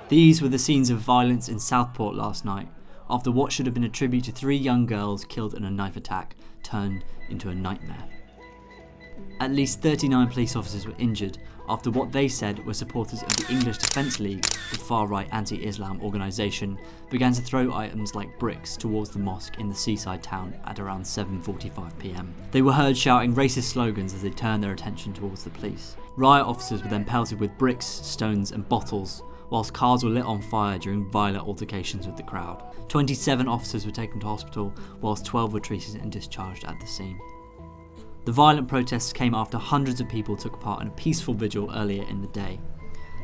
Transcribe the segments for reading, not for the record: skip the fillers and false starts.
These were the scenes of violence in Southport last night, after what should have been a tribute to 3 young girls killed in a knife attack turned into a nightmare. At least 39 police officers were injured after what they said were supporters of the English Defence League, the far-right anti-Islam organisation, began to throw items like bricks towards the mosque in the seaside town at around 7:45 PM. They were heard shouting racist slogans as they turned their attention towards the police. Riot officers were then pelted with bricks, stones and bottles, whilst cars were lit on fire during violent altercations with the crowd. 27 officers were taken to hospital, whilst 12 were treated and discharged at the scene. The violent protests came after hundreds of people took part in a peaceful vigil earlier in the day.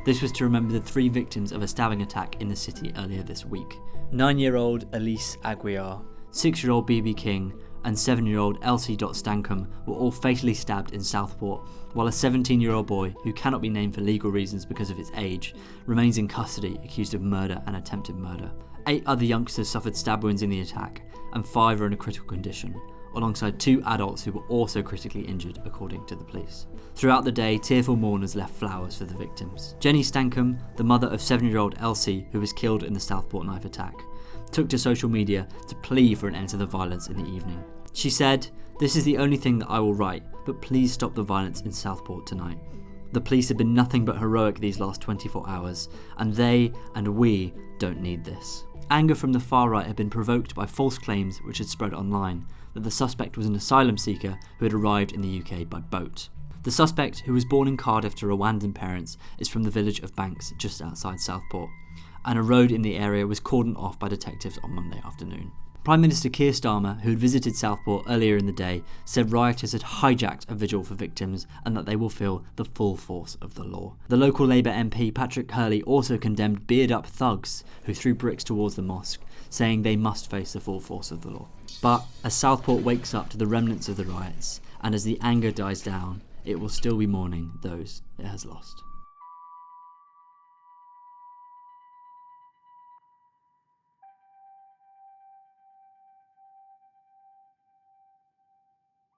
This was to remember the 3 victims of a stabbing attack in the city earlier this week. 9-year-old Elsie Aguiar, 6-year-old Bebe King and 7-year-old Elsie Dot Stancombe were all fatally stabbed in Southport, while a 17-year-old boy, who cannot be named for legal reasons because of his age, remains in custody accused of murder and attempted murder. 8 other youngsters suffered stab wounds in the attack, and 5 are in a critical condition, alongside 2 adults who were also critically injured, according to the police. Throughout the day, tearful mourners left flowers for the victims. Jenny Stancombe, the mother of 7-year-old Elsie, who was killed in the Southport knife attack, took to social media to plea for an end to the violence in the evening. She said, "This is the only thing that I will write, but please stop the violence in Southport tonight. The police have been nothing but heroic these last 24 hours, and they and we don't need this." Anger from the far right had been provoked by false claims which had spread online that the suspect was an asylum seeker who had arrived in the UK by boat. The suspect, who was born in Cardiff to Rwandan parents, is from the village of Banks just outside Southport, and a road in the area was cordoned off by detectives on Monday afternoon. Prime Minister Keir Starmer, who had visited Southport earlier in the day, said rioters had hijacked a vigil for victims and that they will feel the full force of the law. The local Labour MP Patrick Hurley also condemned beard-up thugs who threw bricks towards the mosque, saying they must face the full force of the law. But as Southport wakes up to the remnants of the riots, and as the anger dies down, it will still be mourning those it has lost.